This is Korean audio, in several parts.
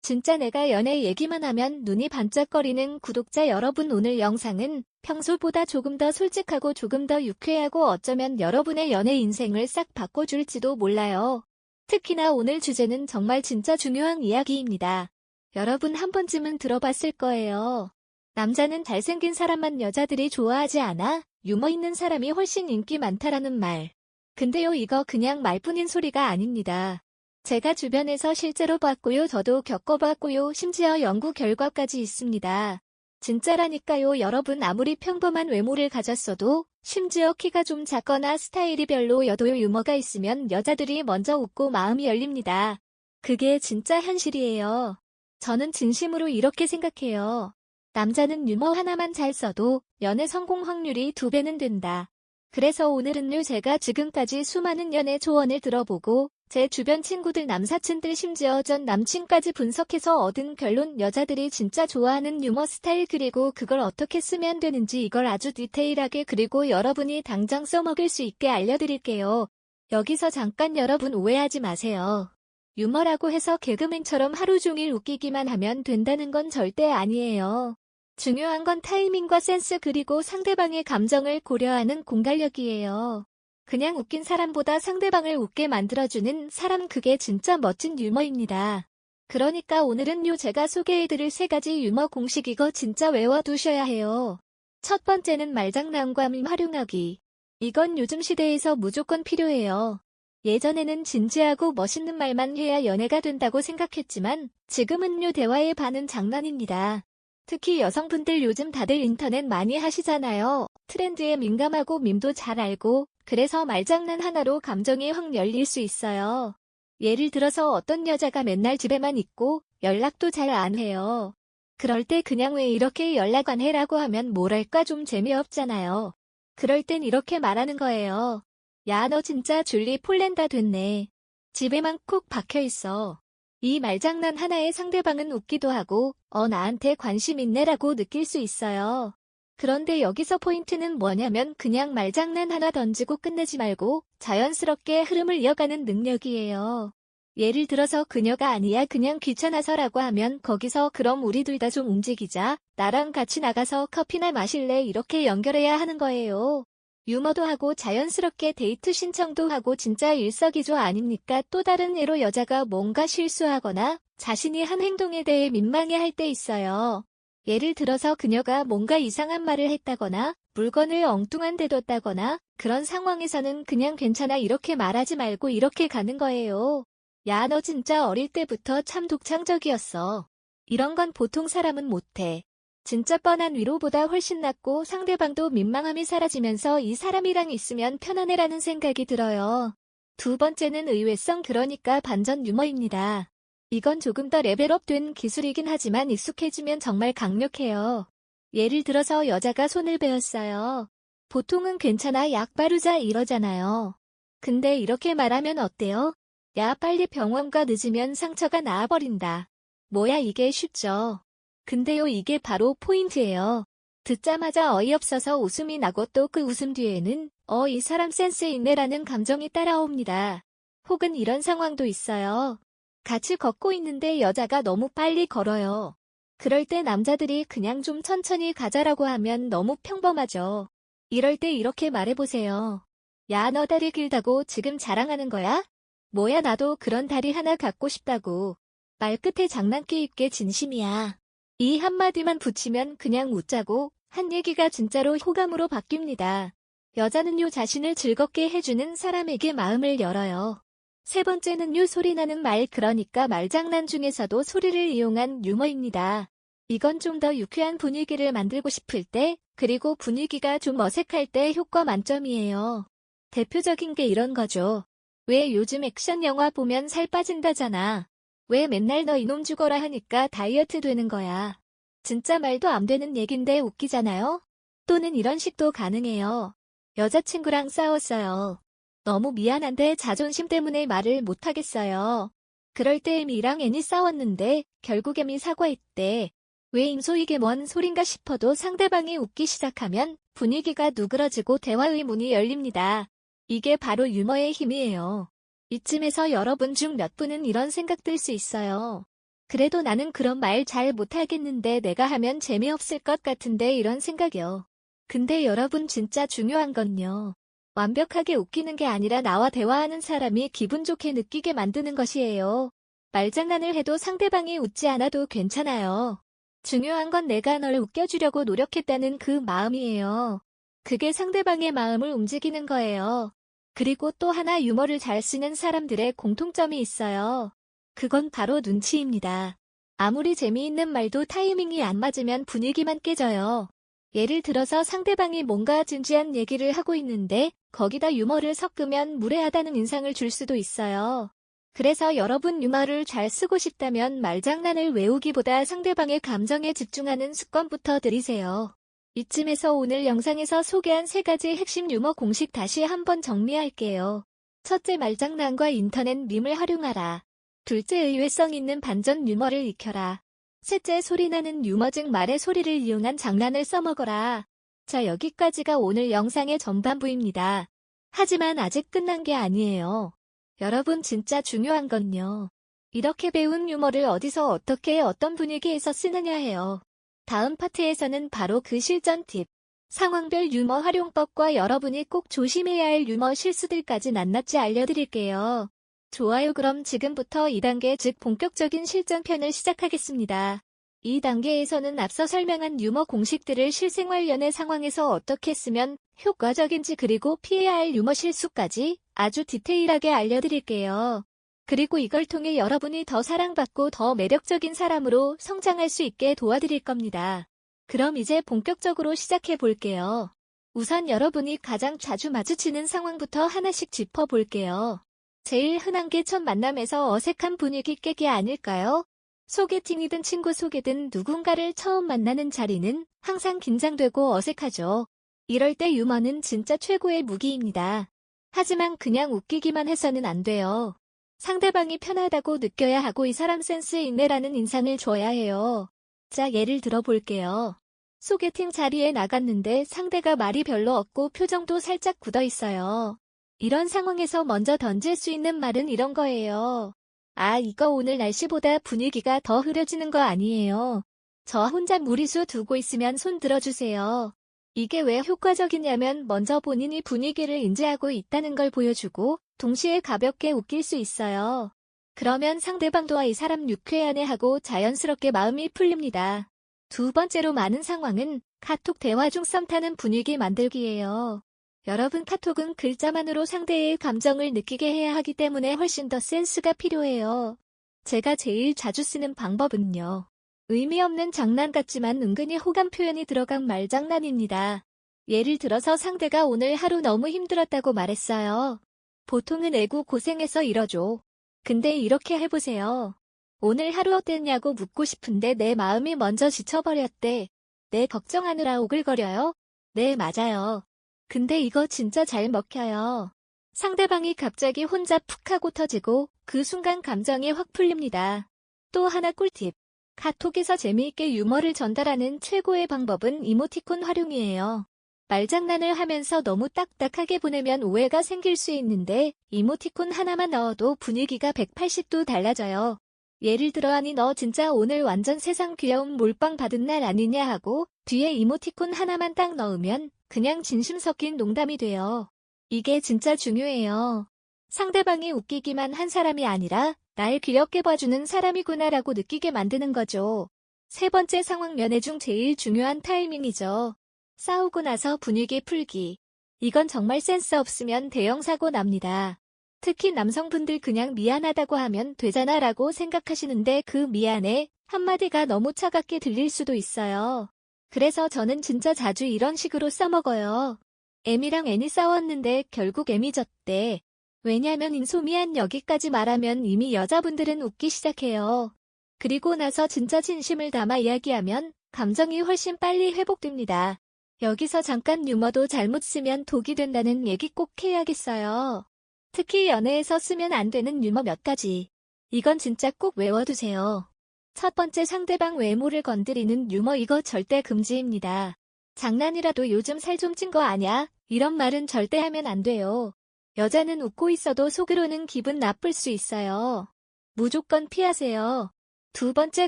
진짜 내가 연애 얘기만 하면 눈이 반짝거리는 구독자 여러분, 오늘 영상은 평소보다 조금 더 솔직하고 조금 더 유쾌하고 어쩌면 여러분의 연애 인생을 싹 바꿔줄지도 몰라요. 특히나 오늘 주제는 정말 진짜 중요한 이야기입니다. 여러분 한 번쯤은 들어봤을 거예요. 남자는 잘생긴 사람만 여자들이 좋아하지 않아? 유머 있는 사람이 훨씬 인기 많다라는 말. 근데요, 이거 그냥 말뿐인 소리가 아닙니다. 제가 주변에서 실제로 봤고요. 저도 겪어봤고요. 심지어 연구 결과까지 있습니다. 진짜라니까요. 여러분, 아무리 평범한 외모를 가졌어도, 심지어 키가 좀 작거나 스타일이 별로여도 유머가 있으면 여자들이 먼저 웃고 마음이 열립니다. 그게 진짜 현실이에요. 저는 진심으로 이렇게 생각해요. 남자는 유머 하나만 잘 써도 연애 성공 확률이 2배는 된다. 그래서 오늘은요, 제가 지금까지 수많은 연애 조언을 들어보고 제 주변 친구들, 남사친들, 심지어 전 남친까지 분석해서 얻은 결론, 여자들이 진짜 좋아하는 유머 스타일, 그리고 그걸 어떻게 쓰면 되는지, 이걸 아주 디테일하게, 그리고 여러분이 당장 써먹을 수 있게 알려드릴게요. 여기서 잠깐 여러분 오해하지 마세요. 유머라고 해서 개그맨처럼 하루 종일 웃기기만 하면 된다는 건 절대 아니에요. 중요한 건 타이밍과 센스, 그리고 상대방의 감정을 고려하는 공갈력이에요. 그냥 웃긴 사람보다 상대방을 웃게 만들어주는 사람, 그게 진짜 멋진 유머입니다. 그러니까 오늘은요, 제가 소개해드릴 3가지 유머 공식, 이거 진짜 외워두셔야 해요. 첫 번째는 말장난과 밈 활용하기. 이건 요즘 시대에서 무조건 필요해요. 예전에는 진지하고 멋있는 말만 해야 연애가 된다고 생각했지만 지금은요, 대화의 반은 장난입니다. 특히 여성분들 요즘 다들 인터넷 많이 하시잖아요. 트렌드에 민감하고 밈도 잘 알고, 그래서 말장난 하나로 감정이 확 열릴 수 있어요. 예를 들어서 어떤 여자가 맨날 집에만 있고 연락도 잘 안 해요. 그럴 때 그냥 왜 이렇게 연락 안 해라고 하면 뭐랄까 좀 재미없잖아요. 그럴 땐 이렇게 말하는 거예요. 야, 너 진짜 줄리 폴란다 됐네. 집에만 콕 박혀있어. 이 말장난 하나에 상대방은 웃기도 하고 나한테 관심 있네라고 느낄 수 있어요. 그런데 여기서 포인트는 뭐냐면 그냥 말장난 하나 던지고 끝내지 말고 자연스럽게 흐름을 이어가는 능력이에요. 예를 들어서 그녀가 아니야 그냥 귀찮아서라고 하면 거기서 그럼 우리 둘 다 좀 움직이자. 나랑 같이 나가서 커피나 마실래? 이렇게 연결해야 하는 거예요. 유머도 하고 자연스럽게 데이트 신청도 하고 진짜 일석이조 아닙니까? 또 다른 예로 여자가 뭔가 실수하거나 자신이 한 행동에 대해 민망해할 때 있어요. 예를 들어서 그녀가 뭔가 이상한 말을 했다거나 물건을 엉뚱한 데 뒀다거나 그런 상황에서는 그냥 괜찮아 이렇게 말하지 말고 이렇게 가는 거예요. 야, 너 진짜 어릴 때부터 참 독창적이었어. 이런 건 보통 사람은 못해. 진짜 뻔한 위로보다 훨씬 낫고 상대방도 민망함이 사라지면서 이 사람이랑 있으면 편안해라는 생각이 들어요. 두 번째는 의외성, 그러니까 반전 유머입니다. 이건 조금 더 레벨업된 기술이긴 하지만 익숙해지면 정말 강력해요. 예를 들어서 여자가 손을 베었어요. 보통은 괜찮아, 약 바르자 이러잖아요. 근데 이렇게 말하면 어때요? 야, 빨리 병원 가, 늦으면 상처가 나아버린다. 뭐야, 이게 쉽죠? 근데요, 이게 바로 포인트예요. 듣자마자 어이없어서 웃음이 나고 또 그 웃음 뒤에는 이 사람 센스 있네라는 감정이 따라옵니다. 혹은 이런 상황도 있어요. 같이 걷고 있는데 여자가 너무 빨리 걸어요. 그럴 때 남자들이 그냥 좀 천천히 가자라고 하면 너무 평범하죠. 이럴 때 이렇게 말해보세요. 야, 너 다리 길다고 지금 자랑하는 거야? 뭐야, 나도 그런 다리 하나 갖고 싶다고. 말끝에 장난기 있게 진심이야. 이 한마디만 붙이면 그냥 웃자고 한 얘기가 진짜로 호감으로 바뀝니다. 여자는요, 자신을 즐겁게 해주는 사람에게 마음을 열어요. 세 번째는요, 소리나는 말, 그러니까 말장난 중에서도 소리를 이용한 유머입니다. 이건 좀 더 유쾌한 분위기를 만들고 싶을 때, 그리고 분위기가 좀 어색할 때 효과 만점이에요. 대표적인 게 이런 거죠. 왜 요즘 액션 영화 보면 살 빠진다잖아. 왜 맨날 너 이놈 죽어라 하니까 다이어트 되는 거야. 진짜 말도 안 되는 얘긴데 웃기잖아요? 또는 이런 식도 가능해요. 여자친구랑 싸웠어요. 너무 미안한데 자존심 때문에 말을 못하겠어요. 그럴 때 M이랑 N이 싸웠는데 결국 M이 사과했대. 왜 임소 이게 뭔 소린가 싶어도 상대방이 웃기 시작하면 분위기가 누그러지고 대화의 문이 열립니다. 이게 바로 유머의 힘이에요. 이쯤에서 여러분 중 몇 분은 이런 생각 들 수 있어요. 그래도 나는 그런 말 잘 못하겠는데 내가 하면 재미없을 것 같은데 이런 생각이요. 근데 여러분 진짜 중요한 건요. 완벽하게 웃기는 게 아니라 나와 대화하는 사람이 기분 좋게 느끼게 만드는 것이에요. 말장난을 해도 상대방이 웃지 않아도 괜찮아요. 중요한 건 내가 널 웃겨주려고 노력했다는 그 마음이에요. 그게 상대방의 마음을 움직이는 거예요. 그리고 또 하나 유머를 잘 쓰는 사람들의 공통점이 있어요. 그건 바로 눈치입니다. 아무리 재미있는 말도 타이밍이 안 맞으면 분위기만 깨져요. 예를 들어서 상대방이 뭔가 진지한 얘기를 하고 있는데 거기다 유머를 섞으면 무례하다는 인상을 줄 수도 있어요. 그래서 여러분 유머를 잘 쓰고 싶다면 말장난을 외우기보다 상대방의 감정에 집중하는 습관부터 들이세요. 이쯤에서 오늘 영상에서 소개한 3가지 핵심 유머 공식 다시 한번 정리할게요. 첫째, 말장난과 인터넷 밈을 활용하라. 둘째, 의외성 있는 반전 유머를 익혀라. 셋째, 소리나는 유머 즉 말의 소리를 이용한 장난을 써먹어라. 자, 여기까지가 오늘 영상의 전반부입니다. 하지만 아직 끝난 게 아니에요. 여러분 진짜 중요한 건요. 이렇게 배운 유머를 어디서 어떻게 어떤 분위기에서 쓰느냐예요. 다음 파트에서는 바로 그 실전 팁, 상황별 유머 활용법과 여러분이 꼭 조심해야 할 유머 실수들까지 낱낱이 알려드릴게요. 좋아요. 그럼 지금부터 2단계 즉 본격적인 실전편을 시작하겠습니다. 이 단계에서는 앞서 설명한 유머 공식들을 실생활 연애 상황에서 어떻게 쓰면 효과적인지 그리고 피해야 할 유머 실수까지 아주 디테일하게 알려드릴게요. 그리고 이걸 통해 여러분이 더 사랑받고 더 매력적인 사람으로 성장할 수 있게 도와드릴 겁니다. 그럼 이제 본격적으로 시작해 볼게요. 우선 여러분이 가장 자주 마주치는 상황부터 하나씩 짚어볼게요. 제일 흔한 게 첫 만남에서 어색한 분위기 깨기 아닐까요? 소개팅이든 친구 소개든 누군가를 처음 만나는 자리는 항상 긴장되고 어색하죠. 이럴 때 유머는 진짜 최고의 무기입니다. 하지만 그냥 웃기기만 해서는 안 돼요. 상대방이 편하다고 느껴야 하고 이 사람 센스 있네라는 인상을 줘야 해요. 자, 예를 들어 볼게요. 소개팅 자리에 나갔는데 상대가 말이 별로 없고 표정도 살짝 굳어 있어요. 이런 상황에서 먼저 던질 수 있는 말은 이런 거예요. 아, 이거 오늘 날씨보다 분위기가 더 흐려지는 거 아니에요. 저 혼자 무리수 두고 있으면 손 들어주세요. 이게 왜 효과적이냐면 먼저 본인이 분위기를 인지하고 있다는 걸 보여주고 동시에 가볍게 웃길 수 있어요. 그러면 상대방도 이 사람 유쾌하네 하고 자연스럽게 마음이 풀립니다. 두 번째로 많은 상황은 카톡 대화 중 썸 타는 분위기 만들기예요. 여러분 카톡은 글자만으로 상대의 감정을 느끼게 해야 하기 때문에 훨씬 더 센스가 필요해요. 제가 제일 자주 쓰는 방법은요. 의미 없는 장난 같지만 은근히 호감 표현이 들어간 말장난입니다. 예를 들어서 상대가 오늘 하루 너무 힘들었다고 말했어요. 보통은 애구 고생해서 이러죠. 근데 이렇게 해보세요. 오늘 하루 어땠냐고 묻고 싶은데 내 마음이 먼저 지쳐버렸대. 내 걱정하느라 오글거려요? 네, 맞아요. 근데 이거 진짜 잘 먹혀요. 상대방이 갑자기 혼자 푹 하고 터지고 그 순간 감정이 확 풀립니다. 또 하나 꿀팁. 카톡에서 재미있게 유머를 전달하는 최고의 방법은 이모티콘 활용이에요. 말장난을 하면서 너무 딱딱하게 보내면 오해가 생길 수 있는데 이모티콘 하나만 넣어도 분위기가 180도 달라져요. 예를 들어 아니 너 진짜 오늘 완전 세상 귀여운 몰빵 받은 날 아니냐 하고 뒤에 이모티콘 하나만 딱 넣으면 그냥 진심 섞인 농담이 돼요. 이게 진짜 중요해요. 상대방이 웃기기만 한 사람이 아니라 날 귀엽게 봐주는 사람이구나라고 느끼게 만드는 거죠. 세 번째 상황 연애 중 제일 중요한 타이밍이죠. 싸우고 나서 분위기 풀기. 이건 정말 센스 없으면 대형 사고 납니다. 특히 남성분들 그냥 미안하다고 하면 되잖아 라고 생각하시는데 그 미안해 한마디가 너무 차갑게 들릴 수도 있어요. 그래서 저는 진짜 자주 이런 식으로 써먹어요. M이랑 N이 싸웠는데 결국 M이 졌대. 왜냐면 인소미안 여기까지 말하면 이미 여자분들은 웃기 시작해요. 그리고 나서 진짜 진심을 담아 이야기하면 감정이 훨씬 빨리 회복됩니다. 여기서 잠깐 유머도 잘못 쓰면 독이 된다는 얘기 꼭 해야겠어요. 특히 연애에서 쓰면 안 되는 유머 몇 가지. 이건 진짜 꼭 외워두세요. 첫 번째, 상대방 외모를 건드리는 유머. 이거 절대 금지입니다. 장난이라도 요즘 살 좀 찐 거 아냐? 이런 말은 절대 하면 안 돼요. 여자는 웃고 있어도 속으로는 기분 나쁠 수 있어요. 무조건 피하세요. 두 번째,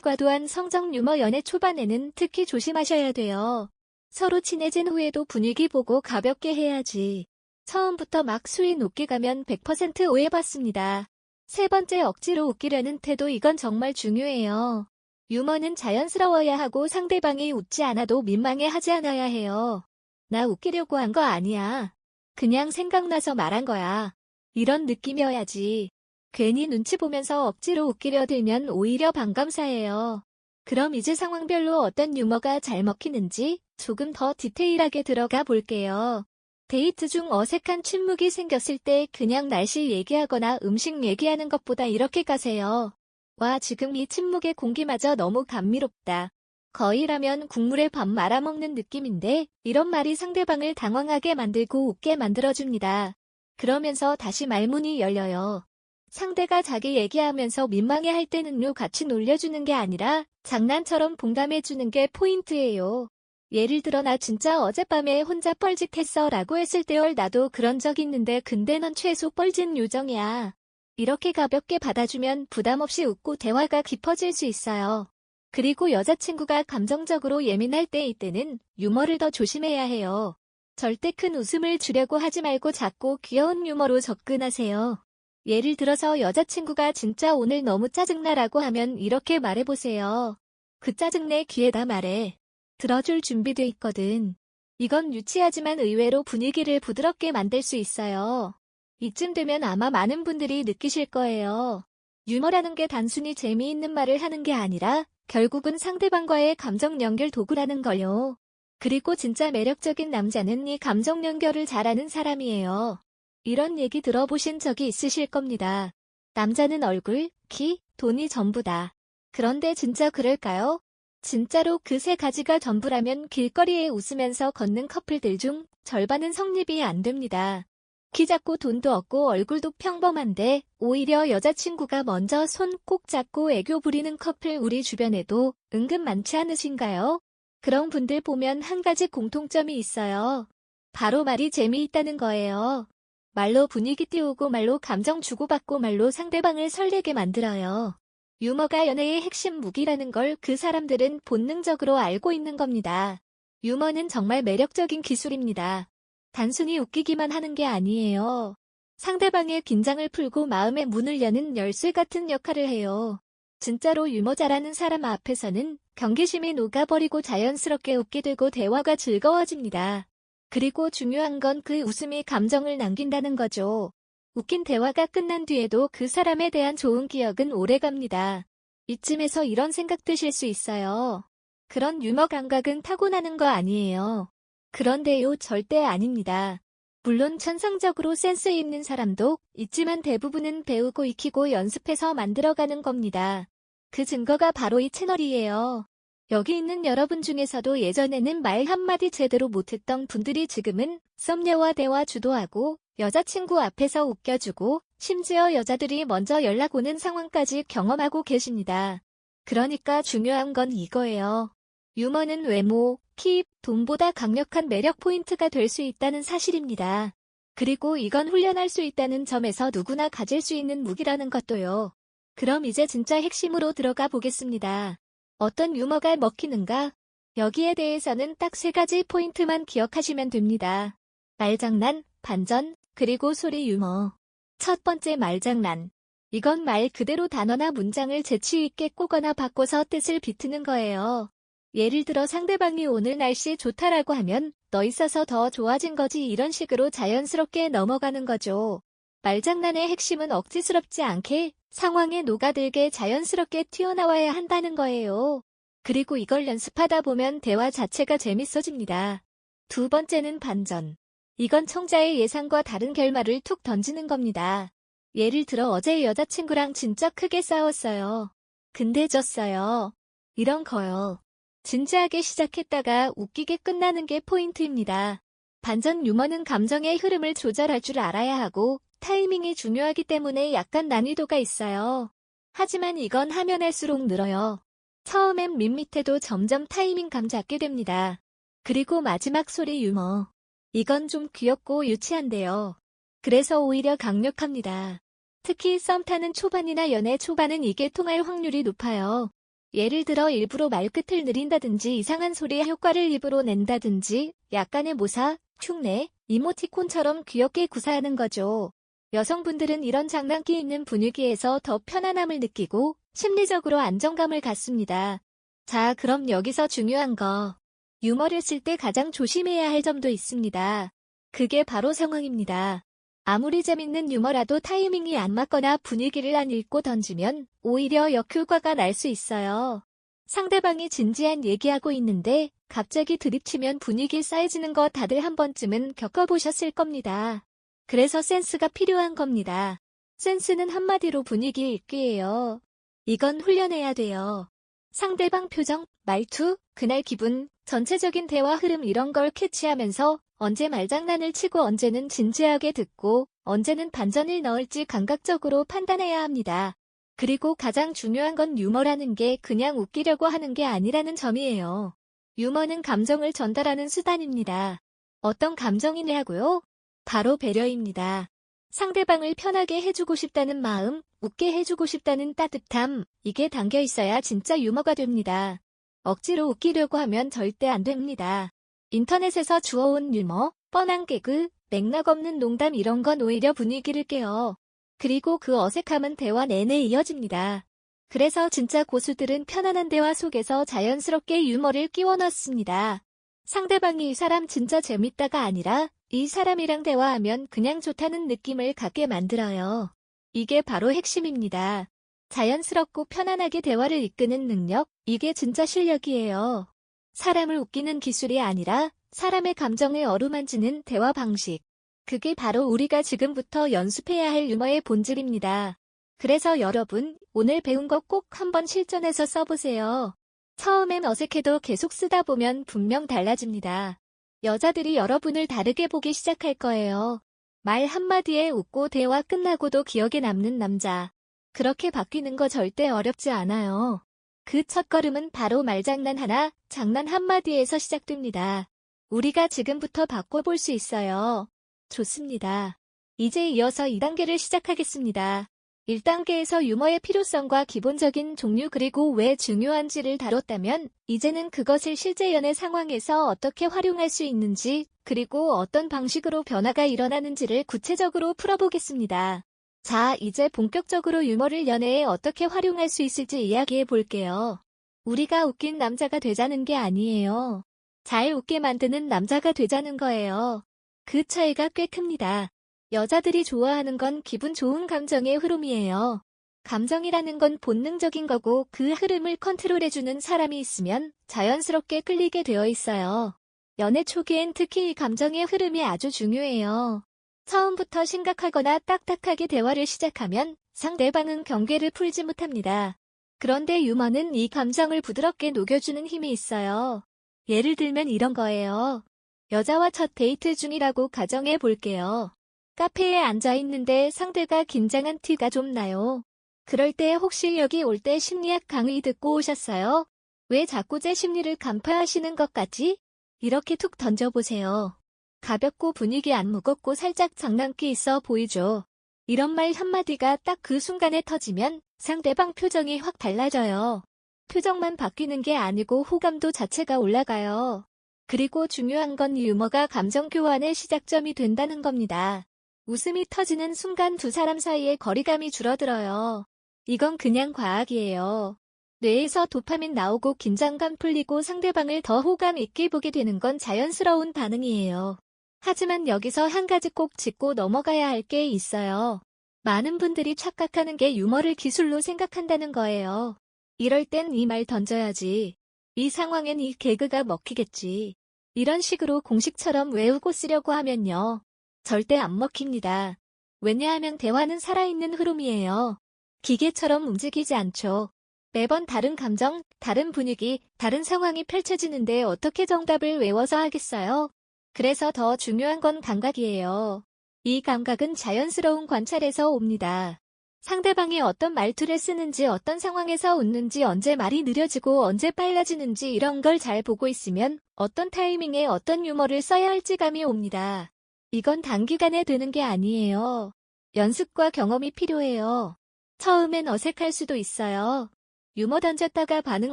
과도한 성적 유머. 연애 초반에는 특히 조심하셔야 돼요. 서로 친해진 후에도 분위기 보고 가볍게 해야지. 처음부터 막 수위 높게 가면 100% 오해받습니다. 세 번째, 억지로 웃기려는 태도. 이건 정말 중요해요. 유머는 자연스러워야 하고 상대방이 웃지 않아도 민망해하지 않아야 해요. 나 웃기려고 한 거 아니야. 그냥 생각나서 말한 거야. 이런 느낌이어야지. 괜히 눈치 보면서 억지로 웃기려 들면 오히려 반감사해요. 그럼 이제 상황별로 어떤 유머가 잘 먹히는지 조금 더 디테일하게 들어가 볼게요. 데이트 중 어색한 침묵이 생겼을 때 그냥 날씨 얘기하거나 음식 얘기하는 것보다 이렇게 가세요. 와, 지금 이 침묵의 공기마저 너무 감미롭다. 거의 라면 국물에 밥 말아먹는 느낌인데, 이런 말이 상대방을 당황하게 만들고 웃게 만들어줍니다. 그러면서 다시 말문이 열려요. 상대가 자기 얘기하면서 민망해할 때는요, 같이 놀려주는 게 아니라 장난처럼 봉담해주는 게 포인트예요. 예를 들어, 나 진짜 어젯밤에 혼자 뻘짓했어 라고 했을 때, 나도 그런 적 있는데 근데 넌 최소 뻘짓 요정이야. 이렇게 가볍게 받아주면 부담 없이 웃고 대화가 깊어질 수 있어요. 그리고 여자친구가 감정적으로 예민할 때는 유머를 더 조심해야 해요. 절대 큰 웃음을 주려고 하지 말고 작고 귀여운 유머로 접근하세요. 예를 들어서 여자친구가 진짜 오늘 너무 짜증나라고 하면 이렇게 말해보세요. 그 짜증내, 귀에다 말해. 들어줄 준비돼 있거든. 이건 유치하지만 의외로 분위기를 부드럽게 만들 수 있어요. 이쯤 되면 아마 많은 분들이 느끼실 거예요. 유머라는 게 단순히 재미있는 말을 하는 게 아니라 결국은 상대방과의 감정 연결 도구라는 걸요. 그리고 진짜 매력적인 남자는 이 감정 연결을 잘하는 사람이에요. 이런 얘기 들어보신 적이 있으실 겁니다. 남자는 얼굴, 키, 돈이 전부다. 그런데 진짜 그럴까요? 진짜로 그 세 가지가 전부라면 길거리에 웃으면서 걷는 커플들 중 절반은 성립이 안 됩니다. 키 작고 돈도 없고 얼굴도 평범한데 오히려 여자친구가 먼저 손 꼭 잡고 애교 부리는 커플 우리 주변에도 은근 많지 않으신가요? 그런 분들 보면 한 가지 공통점이 있어요. 바로 말이 재미있다는 거예요. 말로 분위기 띄우고 말로 감정 주고받고 말로 상대방을 설레게 만들어요. 유머가 연애의 핵심 무기라는 걸 그 사람들은 본능적으로 알고 있는 겁니다. 유머는 정말 매력적인 기술입니다. 단순히 웃기기만 하는 게 아니에요. 상대방의 긴장을 풀고 마음의 문을 여는 열쇠 같은 역할을 해요. 진짜로 유머 잘하는 사람 앞에서는 경계심이 녹아버리고 자연스럽게 웃게 되고 대화가 즐거워집니다. 그리고 중요한 건 그 웃음이 감정을 남긴다는 거죠. 웃긴 대화가 끝난 뒤에도 그 사람에 대한 좋은 기억은 오래갑니다. 이쯤에서 이런 생각 드실 수 있어요. 그런 유머 감각은 타고나는 거 아니에요. 그런데요, 절대 아닙니다. 물론 천성적으로 센스 있는 사람도 있지만 대부분은 배우고 익히고 연습해서 만들어가는 겁니다. 그 증거가 바로 이 채널이에요. 여기 있는 여러분 중에서도 예전에는 말 한마디 제대로 못했던 분들이 지금은 썸녀와 대화 주도하고 여자친구 앞에서 웃겨주고 심지어 여자들이 먼저 연락 오는 상황까지 경험하고 계십니다. 그러니까 중요한 건 이거예요. 유머는 외모, 키, 돈보다 강력한 매력 포인트가 될 수 있다는 사실입니다. 그리고 이건 훈련할 수 있다는 점에서 누구나 가질 수 있는 무기라는 것도요. 그럼 이제 진짜 핵심으로 들어가 보겠습니다. 어떤 유머가 먹히는가? 여기에 대해서는 딱 세 가지 포인트만 기억하시면 됩니다. 말장난, 반전, 그리고 소리 유머. 첫 번째, 말장난. 이건 말 그대로 단어나 문장을 재치 있게 꼬거나 바꿔서 뜻을 비트는 거예요. 예를 들어 상대방이 오늘 날씨 좋다라고 하면 너 있어서 더 좋아진 거지, 이런 식으로 자연스럽게 넘어가는 거죠. 말장난의 핵심은 억지스럽지 않게 상황에 녹아들게 자연스럽게 튀어나와야 한다는 거예요. 그리고 이걸 연습하다 보면 대화 자체가 재밌어집니다. 두 번째는 반전. 이건 청자의 예상과 다른 결말을 툭 던지는 겁니다. 예를 들어 어제 여자친구랑 진짜 크게 싸웠어요. 근데 졌어요. 이런 거요. 진지하게 시작했다가 웃기게 끝나는 게 포인트입니다. 반전 유머는 감정의 흐름을 조절할 줄 알아야 하고 타이밍이 중요하기 때문에 약간 난이도가 있어요. 하지만 이건 하면 할수록 늘어요. 처음엔 밋밋해도 점점 타이밍감 잡게 됩니다. 그리고 마지막, 소리 유머. 이건 좀 귀엽고 유치한데요. 그래서 오히려 강력합니다. 특히 썸 타는 초반이나 연애 초반은 이게 통할 확률이 높아요. 예를 들어 일부러 말끝을 느린다든지 이상한 소리의 효과를 입으로 낸다든지 약간의 모사, 흉내, 이모티콘처럼 귀엽게 구사하는 거죠. 여성분들은 이런 장난기 있는 분위기에서 더 편안함을 느끼고 심리적으로 안정감을 갖습니다. 자, 그럼 여기서 중요한 거. 유머를 쓸 때 가장 조심해야 할 점도 있습니다. 그게 바로 상황입니다. 아무리 재밌는 유머라도 타이밍이 안 맞거나 분위기를 안 읽고 던지면 오히려 역효과가 날 수 있어요. 상대방이 진지한 얘기하고 있는데 갑자기 드립치면 분위기 싸해지는 거 다들 한 번쯤은 겪어보셨을 겁니다. 그래서 센스가 필요한 겁니다. 센스는 한마디로 분위기 읽기예요. 이건 훈련해야 돼요. 상대방 표정, 말투, 그날 기분, 전체적인 대화 흐름 이런 걸 캐치하면서 언제 말장난을 치고 언제는 진지하게 듣고 언제는 반전을 넣을지 감각적으로 판단해야 합니다. 그리고 가장 중요한 건 유머라는 게 그냥 웃기려고 하는 게 아니라는 점이에요. 유머는 감정을 전달하는 수단입니다. 어떤 감정이냐고요? 바로 배려입니다. 상대방을 편하게 해주고 싶다는 마음, 웃게 해주고 싶다는 따뜻함, 이게 담겨 있어야 진짜 유머가 됩니다. 억지로 웃기려고 하면 절대 안 됩니다. 인터넷에서 주워온 유머, 뻔한 개그, 맥락 없는 농담 이런 건 오히려 분위기를 깨요. 그리고 그 어색함은 대화 내내 이어집니다. 그래서 진짜 고수들은 편안한 대화 속에서 자연스럽게 유머를 끼워 넣습니다. 상대방이 이 사람 진짜 재밌다가 아니라 이 사람이랑 대화하면 그냥 좋다는 느낌을 갖게 만들어요. 이게 바로 핵심입니다. 자연스럽고 편안하게 대화를 이끄는 능력, 이게 진짜 실력이에요. 사람을 웃기는 기술이 아니라 사람의 감정을 어루만지는 대화 방식. 그게 바로 우리가 지금부터 연습해야 할 유머의 본질입니다. 그래서 여러분, 오늘 배운 거 꼭 한번 실전해서 써보세요. 처음엔 어색해도 계속 쓰다 보면 분명 달라집니다. 여자들이 여러분을 다르게 보기 시작할 거예요. 말 한마디에 웃고 대화 끝나고도 기억에 남는 남자. 그렇게 바뀌는 거 절대 어렵지 않아요. 그 첫걸음은 바로 말장난 하나, 장난 한마디에서 시작됩니다. 우리가 지금부터 바꿔볼 수 있어요. 좋습니다. 이제 이어서 2단계를 시작하겠습니다. 1단계에서 유머의 필요성과 기본적인 종류 그리고 왜 중요한지를 다뤘다면 이제는 그것을 실제 연애 상황에서 어떻게 활용할 수 있는지 그리고 어떤 방식으로 변화가 일어나는지를 구체적으로 풀어보겠습니다. 자, 이제 본격적으로 유머를 연애에 어떻게 활용할 수 있을지 이야기해 볼게요. 우리가 웃긴 남자가 되자는 게 아니에요. 잘 웃게 만드는 남자가 되자는 거예요. 그 차이가 꽤 큽니다. 여자들이 좋아하는 건 기분 좋은 감정의 흐름이에요. 감정이라는 건 본능적인 거고 그 흐름을 컨트롤해주는 사람이 있으면 자연스럽게 끌리게 되어 있어요. 연애 초기엔 특히 이 감정의 흐름이 아주 중요해요. 처음부터 심각하거나 딱딱하게 대화를 시작하면 상대방은 경계를 풀지 못합니다. 그런데 유머는 이 감정을 부드럽게 녹여주는 힘이 있어요. 예를 들면 이런 거예요. 여자와 첫 데이트 중이라고 가정해 볼게요. 카페에 앉아 있는데 상대가 긴장한 티가 좀 나요. 그럴 때 혹시 여기 올 때 심리학 강의 듣고 오셨어요? 왜 자꾸 제 심리를 간파하시는 것 같지? 이렇게 툭 던져보세요. 가볍고 분위기 안 무겁고 살짝 장난기 있어 보이죠? 이런 말 한마디가 딱 그 순간에 터지면 상대방 표정이 확 달라져요. 표정만 바뀌는 게 아니고 호감도 자체가 올라가요. 그리고 중요한 건 유머가 감정 교환의 시작점이 된다는 겁니다. 웃음이 터지는 순간 두 사람 사이의 거리감이 줄어들어요. 이건 그냥 과학이에요. 뇌에서 도파민 나오고 긴장감 풀리고 상대방을 더 호감 있게 보게 되는 건 자연스러운 반응이에요. 하지만 여기서 한 가지 꼭 짚고 넘어가야 할 게 있어요. 많은 분들이 착각하는 게 유머를 기술로 생각한다는 거예요. 이럴 땐 이 말 던져야지. 이 상황엔 이 개그가 먹히겠지. 이런 식으로 공식처럼 외우고 쓰려고 하면요. 절대 안 먹힙니다. 왜냐하면 대화는 살아있는 흐름이에요. 기계처럼 움직이지 않죠. 매번 다른 감정, 다른 분위기, 다른 상황이 펼쳐지는데 어떻게 정답을 외워서 하겠어요? 그래서 더 중요한 건 감각이에요. 이 감각은 자연스러운 관찰에서 옵니다. 상대방이 어떤 말투를 쓰는지, 어떤 상황에서 웃는지, 언제 말이 느려지고 언제 빨라지는지 이런 걸 잘 보고 있으면 어떤 타이밍에 어떤 유머를 써야 할지 감이 옵니다. 이건 단기간에 되는 게 아니에요. 연습과 경험이 필요해요. 처음엔 어색할 수도 있어요. 유머 던졌다가 반응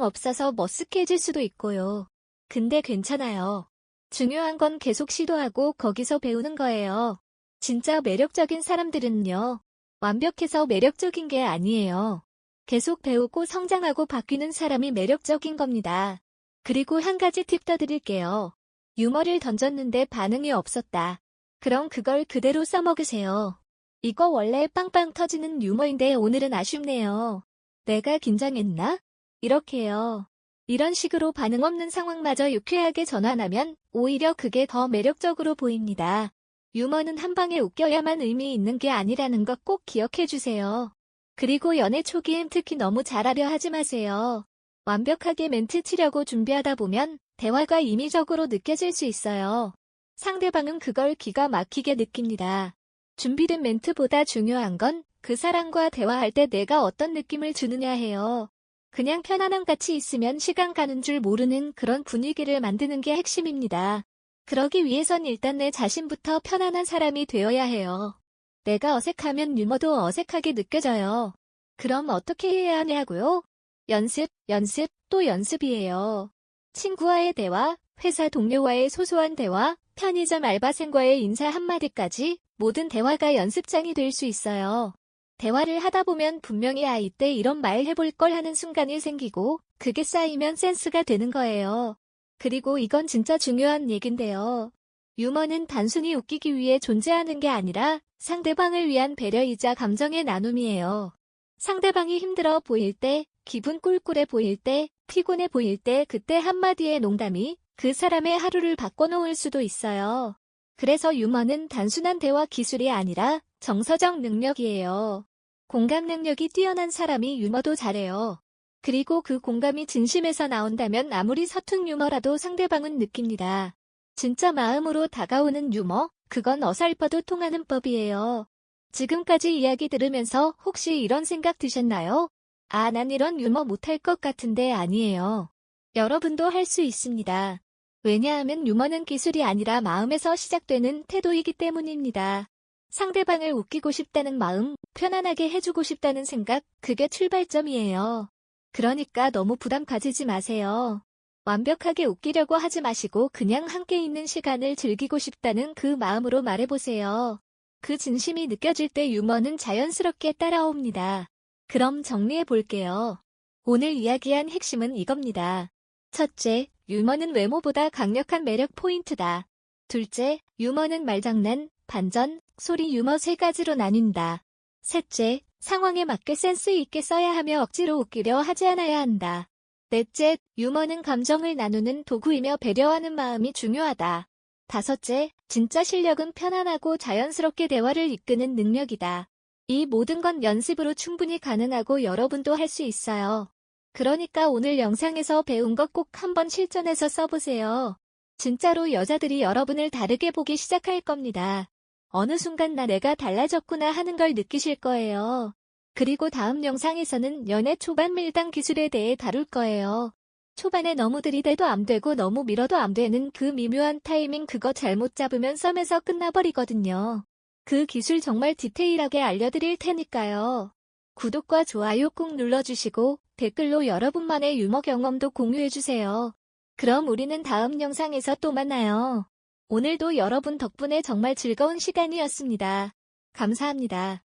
없어서 머쓱해질 수도 있고요. 근데 괜찮아요. 중요한 건 계속 시도하고 거기서 배우는 거예요. 진짜 매력적인 사람들은요. 완벽해서 매력적인 게 아니에요. 계속 배우고 성장하고 바뀌는 사람이 매력적인 겁니다. 그리고 한 가지 팁 더 드릴게요. 유머를 던졌는데 반응이 없었다. 그럼 그걸 그대로 써먹으세요. 이거 원래 빵빵 터지는 유머인데 오늘은 아쉽네요. 내가 긴장했나? 이렇게요. 이런 식으로 반응 없는 상황마저 유쾌하게 전환하면 오히려 그게 더 매력적으로 보입니다. 유머는 한 방에 웃겨야만 의미 있는 게 아니라는 것 꼭 기억해 주세요. 그리고 연애 초기엔 특히 너무 잘하려 하지 마세요. 완벽하게 멘트 치려고 준비하다 보면 대화가 임의적으로 느껴질 수 있어요. 상대방은 그걸 기가 막히게 느낍니다. 준비된 멘트보다 중요한 건 그 사람과 대화할 때 내가 어떤 느낌을 주느냐 해요. 그냥 편안함 같이 있으면 시간 가는 줄 모르는 그런 분위기를 만드는 게 핵심입니다. 그러기 위해선 일단 내 자신부터 편안한 사람이 되어야 해요. 내가 어색하면 유머도 어색하게 느껴져요. 그럼 어떻게 해야 하냐고요? 연습, 연습, 또 연습이에요. 친구와의 대화, 회사 동료와의 소소한 대화, 편의점 알바생과의 인사 한마디까지 모든 대화가 연습장이 될 수 있어요. 대화를 하다 보면 분명히 이때 이런 말 해볼 걸 하는 순간이 생기고 그게 쌓이면 센스가 되는 거예요. 그리고 이건 진짜 중요한 얘긴데요. 유머는 단순히 웃기기 위해 존재하는 게 아니라 상대방을 위한 배려이자 감정의 나눔이에요. 상대방이 힘들어 보일 때, 기분 꿀꿀해 보일 때, 피곤해 보일 때 그때 한마디의 농담이 그 사람의 하루를 바꿔놓을 수도 있어요. 그래서 유머는 단순한 대화 기술이 아니라 정서적 능력이에요. 공감 능력이 뛰어난 사람이 유머도 잘해요. 그리고 그 공감이 진심에서 나온다면 아무리 서툰 유머라도 상대방은 느낍니다. 진짜 마음으로 다가오는 유머, 그건 어설퍼도 통하는 법이에요. 지금까지 이야기 들으면서 혹시 이런 생각 드셨나요? 난 이런 유머 못할 것 같은데 아니에요. 여러분도 할 수 있습니다. 왜냐하면 유머는 기술이 아니라 마음에서 시작되는 태도이기 때문입니다. 상대방을 웃기고 싶다는 마음, 편안하게 해주고 싶다는 생각, 그게 출발점이에요. 그러니까 너무 부담 가지지 마세요. 완벽하게 웃기려고 하지 마시고 그냥 함께 있는 시간을 즐기고 싶다는 그 마음으로 말해보세요. 그 진심이 느껴질 때 유머는 자연스럽게 따라옵니다. 그럼 정리해 볼게요. 오늘 이야기한 핵심은 이겁니다. 첫째, 유머는 외모보다 강력한 매력 포인트다. 둘째, 유머는 말장난, 반전, 소리 유머 세 가지로 나뉜다. 셋째, 상황에 맞게 센스 있게 써야 하며 억지로 웃기려 하지 않아야 한다. 넷째, 유머는 감정을 나누는 도구이며 배려하는 마음이 중요하다. 다섯째, 진짜 실력은 편안하고 자연스럽게 대화를 이끄는 능력이다. 이 모든 건 연습으로 충분히 가능하고 여러분도 할 수 있어요. 그러니까 오늘 영상에서 배운 것 꼭 한번 실전해서 써보세요. 진짜로 여자들이 여러분을 다르게 보기 시작할 겁니다. 어느 순간 내가 달라졌구나 하는 걸 느끼실 거예요. 그리고 다음 영상에서는 연애 초반 밀당 기술에 대해 다룰 거예요. 초반에 너무 들이대도 안 되고 너무 밀어도 안 되는 그 미묘한 타이밍 그거 잘못 잡으면 썸에서 끝나버리거든요. 그 기술 정말 디테일하게 알려드릴 테니까요. 구독과 좋아요 꼭 눌러주시고 댓글로 여러분만의 유머 경험도 공유해주세요. 그럼 우리는 다음 영상에서 또 만나요. 오늘도 여러분 덕분에 정말 즐거운 시간이었습니다. 감사합니다.